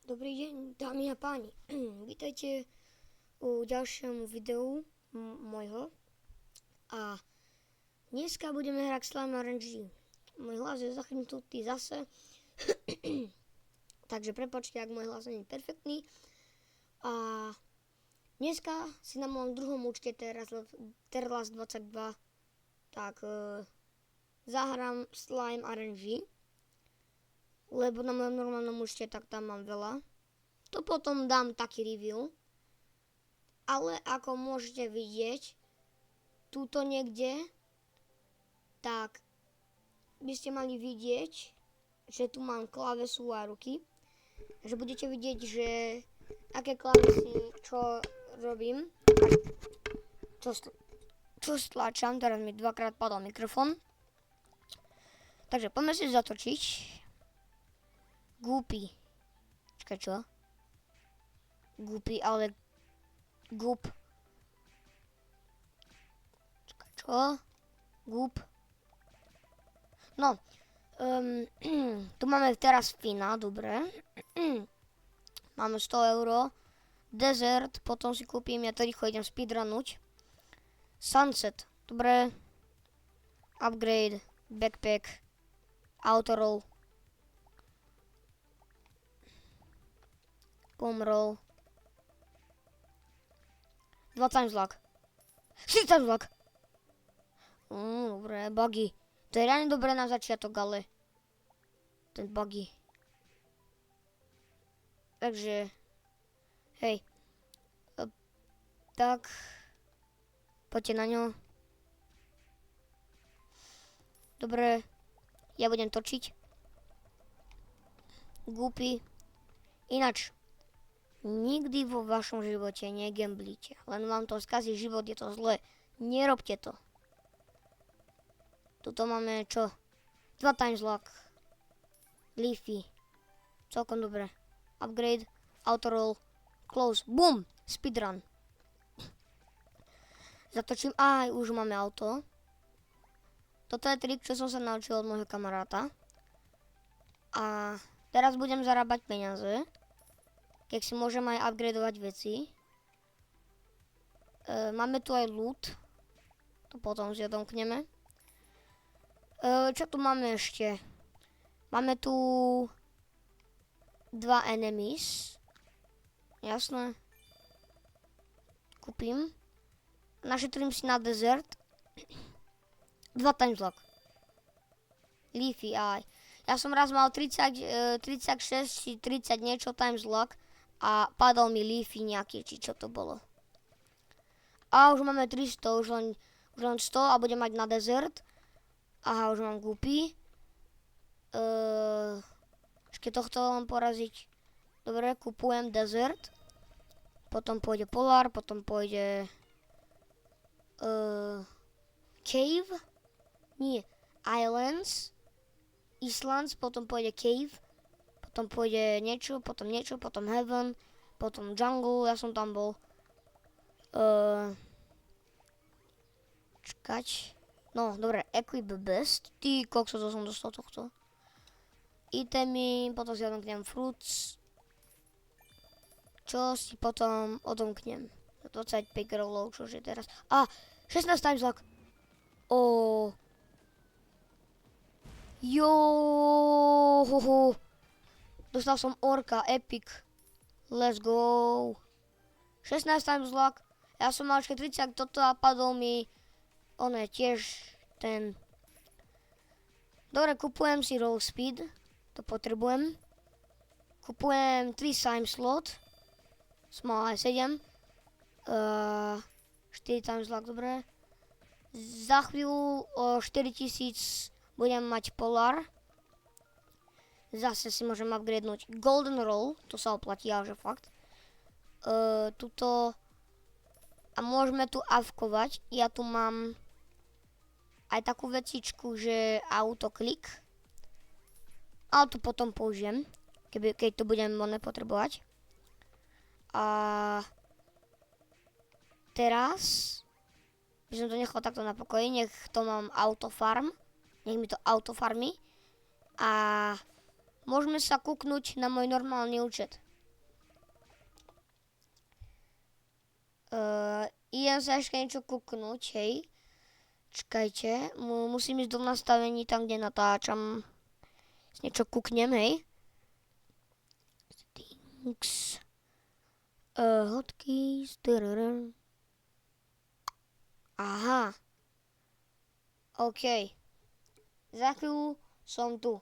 Dobrý deň, dámy a páni. Vítajte u ďalšom videu môjho. A dneska budeme hrať Slime RNG. Môj hlas je zachrnutý zase. Takže prepáčte, ak môj hlas nie je perfektný. A dneska si na mojom druhom účte Terlas 22 tak zahrám Slime RNG. Lebo na mojom normálnom účte tak tam mám veľa. To potom dám taký review. Ale ako môžete vidieť, túto niekde, tak by ste mali vidieť, že tu mám klávesu a ruky. Že budete vidieť, že aké klávesy, čo robím, čo stlačam. Teraz mi dvakrát padol mikrofón. Takže poďme si zatočiť. Gupy. Čakaj, čo? Gupy, ale... Gup. Čakaj, čo? Gup. No. Tu máme teraz Fina, dobre. Máme 100 €. Desert, potom si kúpim, ja to rýchlo idem speedrunnúť. Sunset, dobre. Upgrade, backpack, autoroll. Pomrol. 2 times luck. 6 times luck. Dobre, buggy. To je reálne dobré na začiatok, ale... Ten buggy. Takže... Hej. Tak... Poďte na ňo. Dobre. Ja budem točiť. Gupy. Ináč... Nikdy vo vašom živote negamblite. Len vám to skazí život, je to zlé. Nerobte to. Tuto máme čo? 2 times luck. Leafy. Celkom dobre. Upgrade. Autoroll. Close. Boom. Speedrun. Zatočím. Aj, už máme auto. Toto je trik, čo som sa naučil od môjho kamaráta. A teraz budem zarábať peniaze. Keď si môžem aj upgradovať veci. Máme tu aj loot. To potom si odomkneme. Čo tu máme ešte? Máme tu 2 enemies. Jasné. Kúpim. Našetrím si na desert. 2 times luck. Leafy aj. Ja som raz mal 36 či 30 niečo times luck. A padol mi Leafy nejaký, či čo to bolo. A už máme 300, už len 100 a budem mať na desert. Aha, už mám gupy. Ešte tohto len poraziť. Dobre, kupujem desert. Potom pôjde Polar, potom pôjde... Cave? Nie, Islands. Islands, potom pôjde Cave. Potom pôjde niečo, potom Heaven, potom Jungle, ja som tam bol. Čakať. No, dobre, Equip Best. Ty, kokso, to som dostal tohto. Itemy, potom si odomknem Fruits. Čo si potom odomknem? 25 rollov, čože teraz. 16 times luck. Dostal som orka, epic. Let's go. 16 times luck. Ja som mal ešte 30 toto a padol mi tiež ten. Dobre, kupujem si roll speed. To potrebujem. Kupujem 3 time slot. Small aj 7. 4 times luck, dobre. Za chvíľu o 4000 budem mať Polar. Zase si môžem upgradenúť Golden Roll, to sa oplatí, ale že fakt. Tuto. A môžeme tu avkovať. Ja tu mám aj takú vecičku, že autoklik. Ale to potom použijem, keď to budem potrebovať. A teraz by som to nechal takto na pokoji, nech to mám autofarm. Nech mi to autofarmy. A môžeme sa kúknúť na môj normálny účet. Idem sa ešte niečo kúknúť, hej. Čakajte, musím ísť do nastavení tam, kde natáčam. Niečo kúknem, hej. Settings. Hotkeys. Aha. OK. Za chvíľu som tu.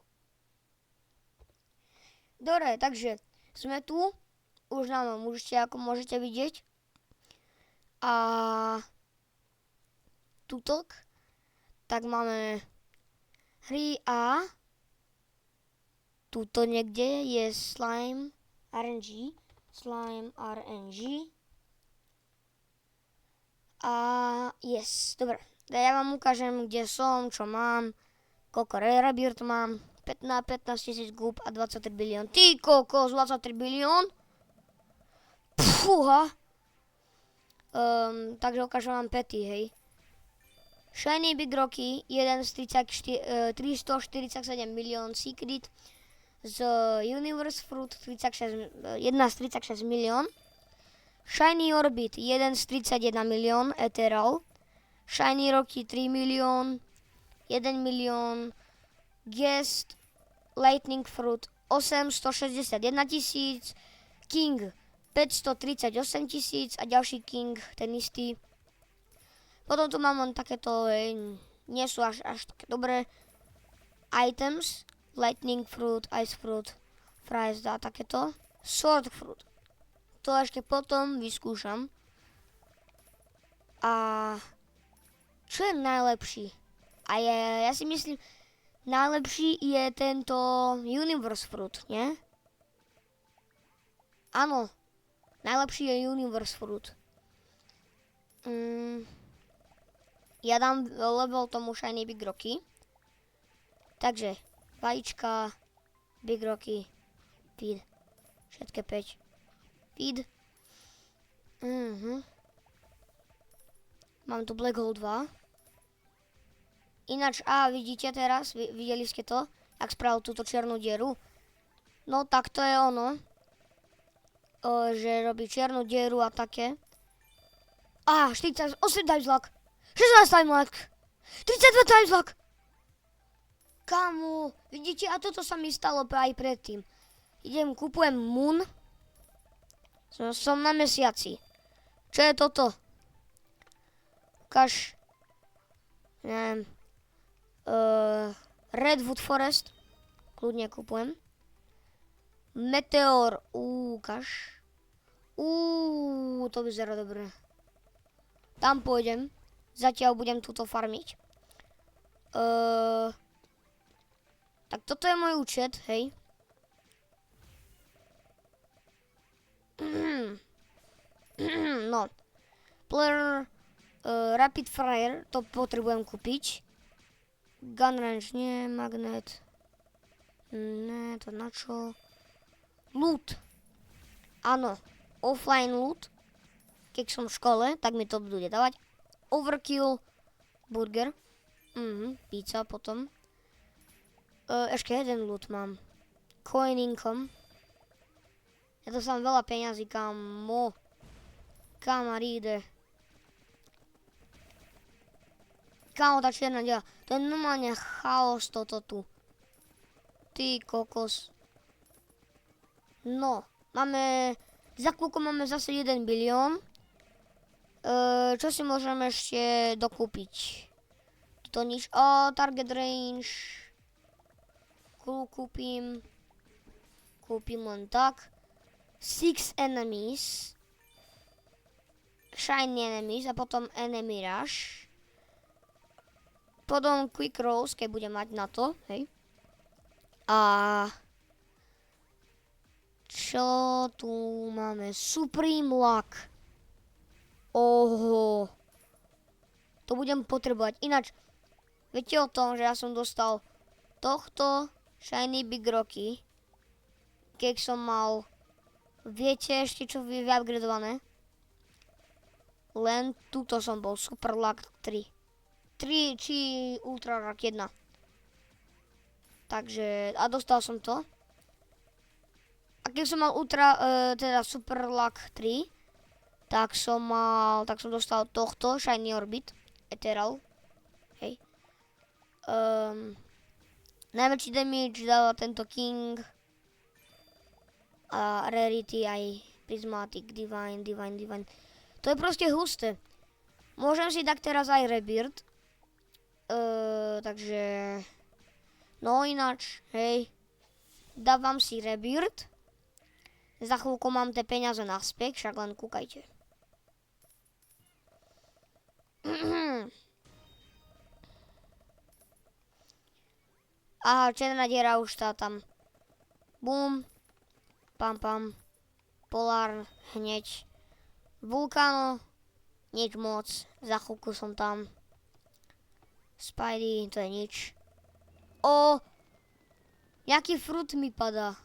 Dobre, takže sme tu. Už nám môžete, ako môžete vidieť. A tutok. Tak máme hry a tuto niekde je Slime RNG. Slime RNG. A yes, dobre. Ja vám ukážem, kde som, čo mám, koľko Rarebird mám. 15 000 gub a 23 bilión. Ty kokos, 23 bilión? Pfúha. Takže ukážem vám pety, hej. Shiny Big Rocky, 347 milión Secret z Universe Fruit 1 z 36 milión. Shiny Orbit 1 z 31 milión Ethereal. Shiny Rocky 3 milión, 1 milión. Guest Lightning Fruit 861 000. King 538 000 a ďalší King, ten istý. Potom tu mám len takéto, nie sú až také dobré items. Lightning Fruit, Ice Fruit, Fries a takéto. Sword Fruit. To ešte potom vyskúšam. A čo je najlepší? A ja si myslím, najlepší je tento Universe Fruit, nie? Áno, najlepší je Universe Fruit. Ja dám level tomu Shiny Big Rocky. Takže, vajíčka, Big Rocky, feed. Všetké 5. Feed. Mám tu Black Hole 2. Ináč, vidíte teraz, videli ste to, ak spravil túto čiernu dieru? No tak to je ono, že robí čiernu dieru a také. 48 times luck, 16 times luck, 32 times luck. Kamu, vidíte, a toto sa mi stalo aj predtým. Kupujem Moon, som na mesiaci. Čo je toto? Ukáž, neviem. Redwood Forest, kľudne kupujem. Meteor, ukáž. To vyzerá dobre. Tam pôjdem, zatiaľ budem túto farmiť. Tak toto je môj účet, hej. No. Player Rapid Fire, to potrebujem kúpiť. Gun Range nie, Magnet. Ne, to na čo? Loot. Áno, offline loot. Keď som v škole, tak mi to bude dávať. Overkill, burger. Pizza potom. Ešte jeden loot mám. Coin income. Ja to som veľa peňazí, kamo. Kamaríde. Kámo, tá čierna diela. To je normálne chaos toto tu. Ty kokos. No, za chvíľku máme zase 1 bilión. Čo si môžeme ešte dokúpiť? To nič. Target range. Kúpim len tak. 6 enemies. Shiny enemies a potom enemy rush. Potom quick rolls, keď budem mať na to, hej. A čo tu máme? Supreme Luck. Oho. To budem potrebovať. Ináč, viete o tom, že ja som dostal tohto Shiny Big Rocky, keď som mal, viete ešte čo je vyupgradované? Len tuto som bol, Super Luck 3 či Ultra Luck 1. Takže, a dostal som to. A keď som mal teda Super Luck 3, tak som dostal tohto Shiny Orbit, Ethereal, hej. Najväčší damage dáva tento King a Rarity aj Prismatic, Divine. To je proste husté. Môžem si dať teraz aj Rebirth, takže, no ináč, hej, dávam si Rebirth. Za chvíľku mám tie peniaze naspäť, však len kúkajte. Aha, černá diera už tá tam. Bum. Pam. Polár hneď. Vulkáno. Nič moc. Za chvíľku som tam. Spidey, to je nič. Nejaký fruit mi padá.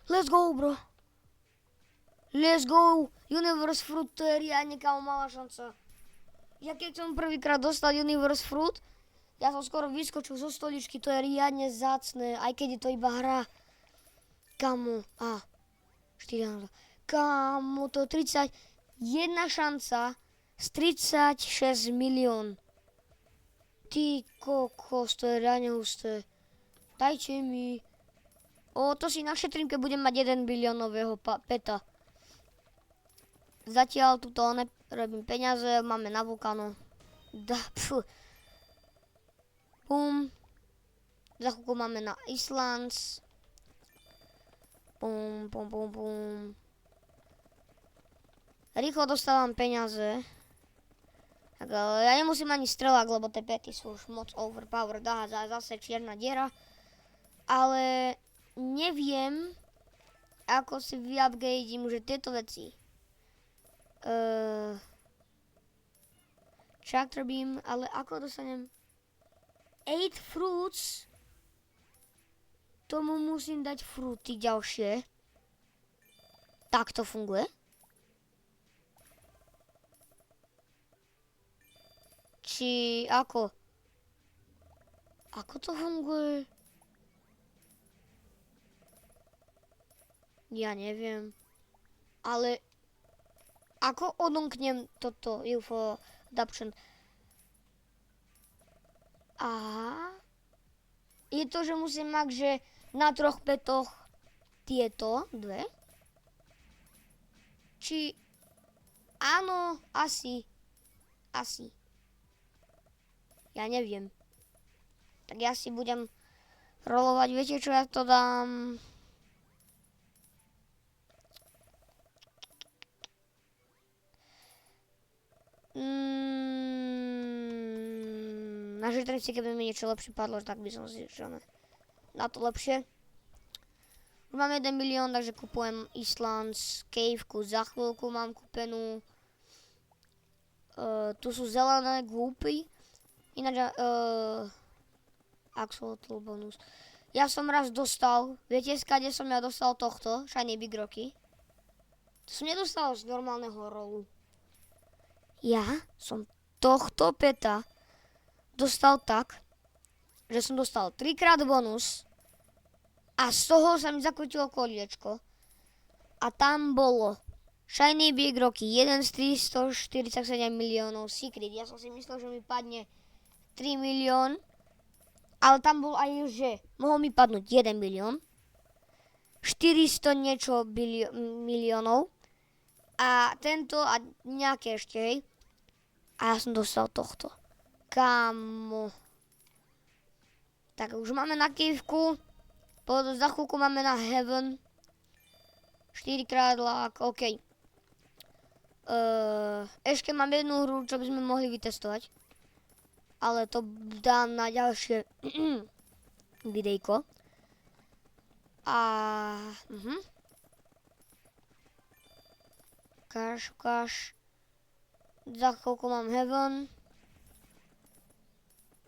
Let's go, bro. Let's go. Universe Fruit, to je riadne kámo malá šanca. Ja keď som prvýkrát dostal Universe Fruit, ja som skoro vyskočil zo stoličky, to je riadne zácne, aj keď je to iba hra. Kámo, 4 kámo, to je 31 šanca z 36 milión. Ty kokos, to je reálne husté. Dajte mi. To si našetrím, keď budem mať 1 biliónového peta. Zatiaľ tuto robím peniaze, máme na vulkánu. Bum. Za chvíľku máme na Islands. Bum. Rýchlo dostávam peniaze. Tak, ja nemusím ani strelák, lebo tie pety sú už moc overpowered. Zase čierna diera. Ale neviem, ako si vyupgradeím už tieto veci. Tractor beam, ale ako dostanem 8 fruits? Tomu musím dať fruity ďalšie. Tak to funguje. Či ako? Ako to funguje? Ja neviem. Ale ako odomknem toto UFO adaption? Je to, že musím mať, že na 3 petoch tieto dve? Či áno, asi. Ja neviem. Tak ja si budem rolovať, viete čo, ja to dám. Našetrím si, keby mi niečo lepšie padlo, tak by som si na to lepšie. Už mám 1 milión, takže kupujem Islands, caveku, za chvíľku mám kúpenú. Tu sú zelené glúpy. Ináč, Axolotl bonus. Ja som raz dostal, viete skade som ja dostal tohto, Shiny Big Rocky? To som nedostal z normálneho rolu. Ja som tohto peta dostal tak, že som dostal 3-krát bonus a z toho sa mi zakrutilo koliečko. A tam bolo Shiny Big Rocky 1 z 347 miliónov Secret. Ja som si myslel, že mi padne 3 milión, ale tam bol aj, že mohol mi padnúť 1 milión, 400 niečo miliónov a tento a nejaké ešte, hej. A ja som dostal tohto. Kámo. Tak už máme na kývku, za chvíľku máme na Heaven, 4-krát lák, OK. Ešte mám jednu hru, čo by sme mohli vytestovať. Ale to dám na ďalšie videjko. Ukáž. Za chvíľku mám Heaven.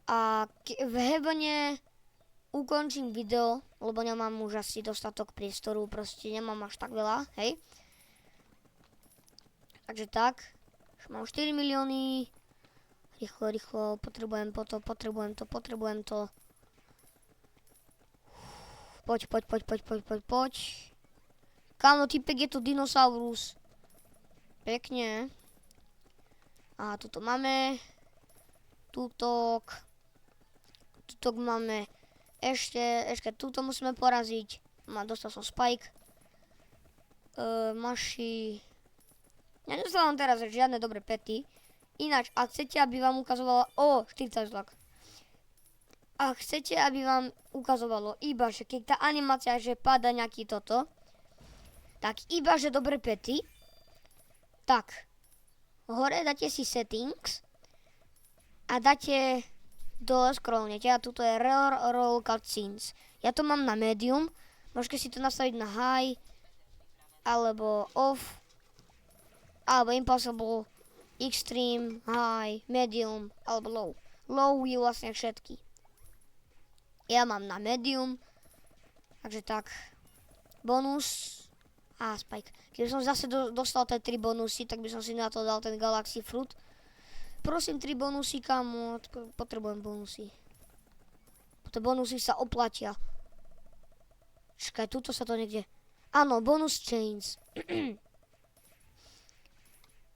A v Heavene ukončím video, lebo nemám už asi dostatok priestoru, proste nemám až tak veľa, hej. Takže tak, už mám 4 milióny. Rýchlo, potrebujem to. Poď. Kámo, typek je to dinosaurus. Pekne. A tuto máme. Tutok máme. Ešte túto musíme poraziť. Dostal som spike. Maši. Ja nedostávam teraz žiadne dobré pety. Ináč, ak chcete, aby vám ukazovalo... 40 zlak. Ak chcete, aby vám ukazovalo iba, že keď tá animácia, že páda nejaký toto, tak iba, že dobré pety, tak hore dáte si settings a dáte dole scrollnete a tuto je roll cutscenes. Ja to mám na medium, môžete si to nastaviť na high, alebo off, alebo impossible, extreme, high, medium, alebo low. Low je vlastne všetky. Ja mám na medium, takže tak, bonus a spike. Keby som zase dostal tie 3 bonusy, tak by som si na to dal ten Galaxy Fruit. Prosím, 3 bonusy, kamo, potrebujem bonusy. Tie bonusy sa oplatia. Čakaj, tuto sa to niekde... Áno, bonus chains.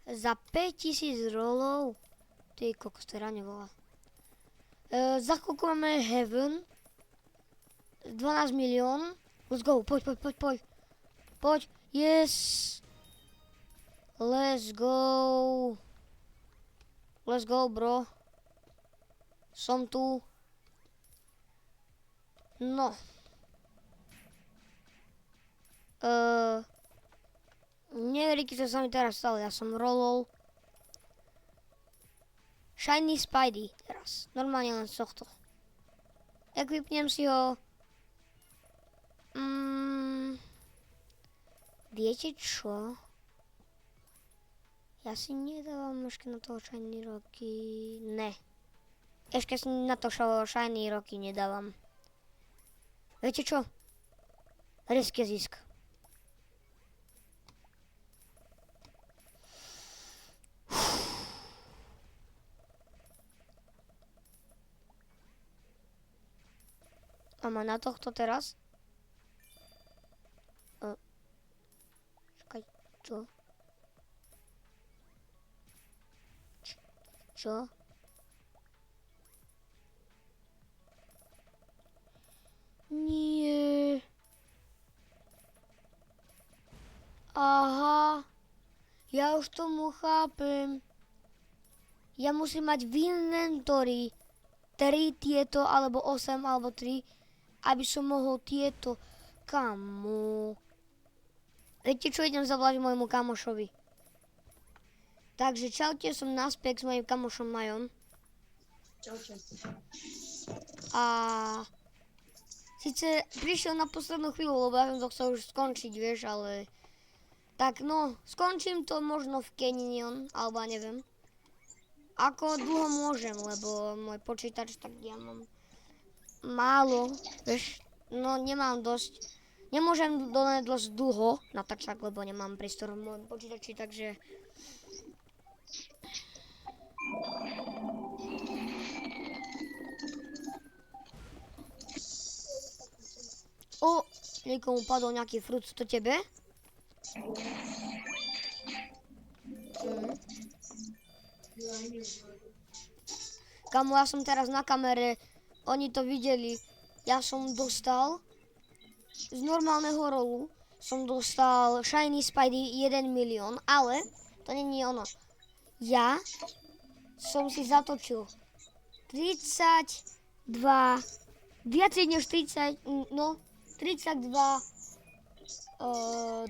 Za 5000 rolov. Ty kokos, to nebola. Za koľko máme Heaven? 12 milión. Let's go, poď. Poď, yes. Let's go, bro. Som tu. No. Neveríte, čo sa mi teraz stalo. Ja som rolol Shiny Spidey teraz. Normálne len z tohto. Equipnem si ho. Viete čo? Ja si nedávam ešte na toho Shiny Rocky. Ne. Ešte si na to Shiny Rocky nedávam. Viete čo? Risk je zisk. A má na tohto teraz? Čakaj, čo? Čo? Nie. Aha. Ja už tomu chápem. Ja musím mať v inventory 3 tieto, alebo 8, alebo 3, aby som mohol tieto. Kamu. Viete čo, idem zavolať môjmu kamošovi. Takže čaute, som naspäť s mojím kamošom Majom. Čaute. A síce prišiel na poslednú chvíľu, lebo ja som to chcel už skončiť, vieš, ale tak no, skončím to možno v Canyon, alebo neviem. Ako dlho môžem, lebo môj počítač, tak ja mám málo, vieš, no nemám dosť. Nemôžem dosť dlho natáčať, lebo nemám priestor v môjom počítači, takže... Niekomu padol nejaký frút, to tebe? Kamo, ja som teraz na kamere, oni to videli, ja som dostal z normálneho rolu, som dostal Shiny Spidey 1 milión, ale to není ono. Ja som si zatočil 32, viacej než 30, no 32,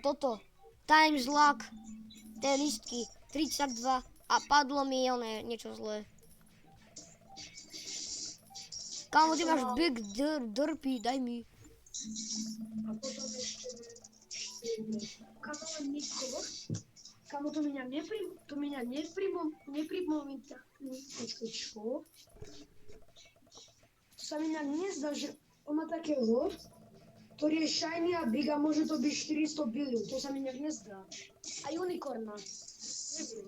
toto, times luck, tie listky, 32 a padlo mi niečo zlé. Kámo, ty máš big derpy, daj mi. A potom ešte... Kámo, len nikoho. Kámo, to mňa nepripomína... Počkaj, čo? To sa mi nezdá, že on má takého, ktorý je shiny a big a môže to byť 400 bilión. To sa mi nezdá. A unicorna. Neviem.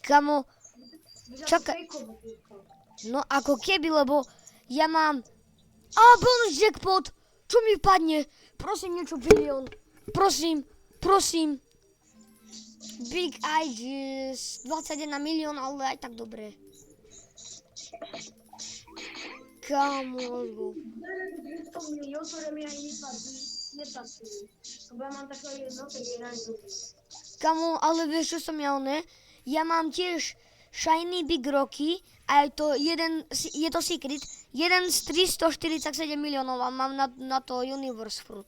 Kámo, čakaj. No ako keby, lebo ja mám A bonus jackpot! Čo mi padne? Prosím, niečo bilión. Prosím, prosím. Big Aegis, 21 milión, ale aj tak dobre. Kamo, let's go. 200 milión, ktoré mi aj nepasujú. Lebo ja mám takého jedno, ktorý je najdobrý. Kamo, ale vieš, čo som ja oné? Ja mám tiež Shiny Big Rocky a je to secret, jeden z 347 miliónov a mám na to Universe Fruit.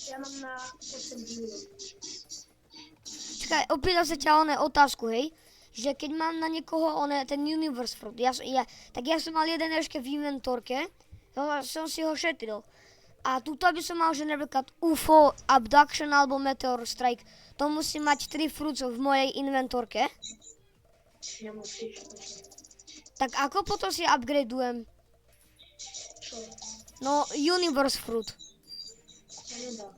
Ja mám na 8 milión. Čakaj, opýtal sa ťa otázku, hej? Že keď mám na niekoho ten Universe Fruit, tak ja som mal jeden ešte v inventorke, som si ho šetril. A tuto by som mal, že napríklad UFO, Abduction alebo Meteor Strike, to musí mať 3 fruits v mojej inventorke. Nemusíš. Tak ako potom si upgradeujem? Čo? No, Universe Fruit. Sa nedá.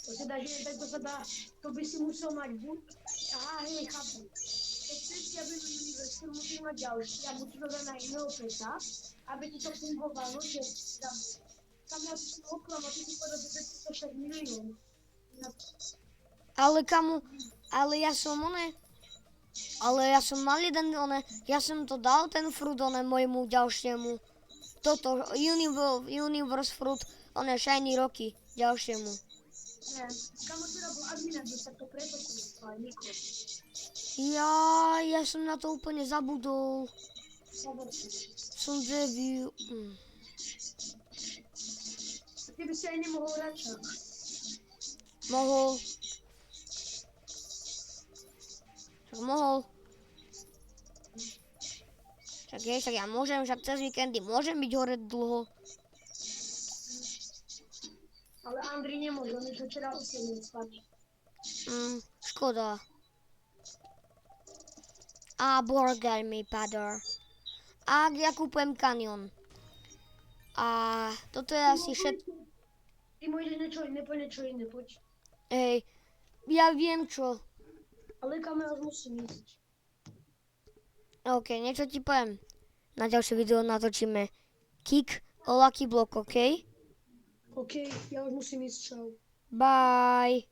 To sa dá, že tak to sa dá, to by si musel mať buď. Aha, hej, chápem. Keď chceš si, aby universe musíš mať ďalší a musíš ho dať na iného peta, aby ti to fungovalo, že tam ja si oklam a ty si povedal, že 506 milión. Ale kamu, ale ja som mal jeden, ja som to dal ten fruit, mojemu ďalšiemu. Toto, Universe Fruit, Shiny Rocky, ďalšiemu. Ne, kamo teda bol admin, že sa to pretočilo, aj Niko. Ja som na to úplne zabudol. Som debil. Ty by si aj nemohol radšať. Mohol. Však mohol. Však ja môžem, však cez víkendy môžem byť hore dlho. Ale Andri nemôže, on už včera 8 spať. Škoda. A burger mi padol. A ja kúpujem kanion. A toto je asi Ty môžeš niečo iné, poď. Hej, ja viem čo. Ale kam ja už musím ísť. OK, niečo ti poviem. Na ďalšie video natočíme kick o Lucky Block, OK? OK, ja už musím ísť, čau. Bye.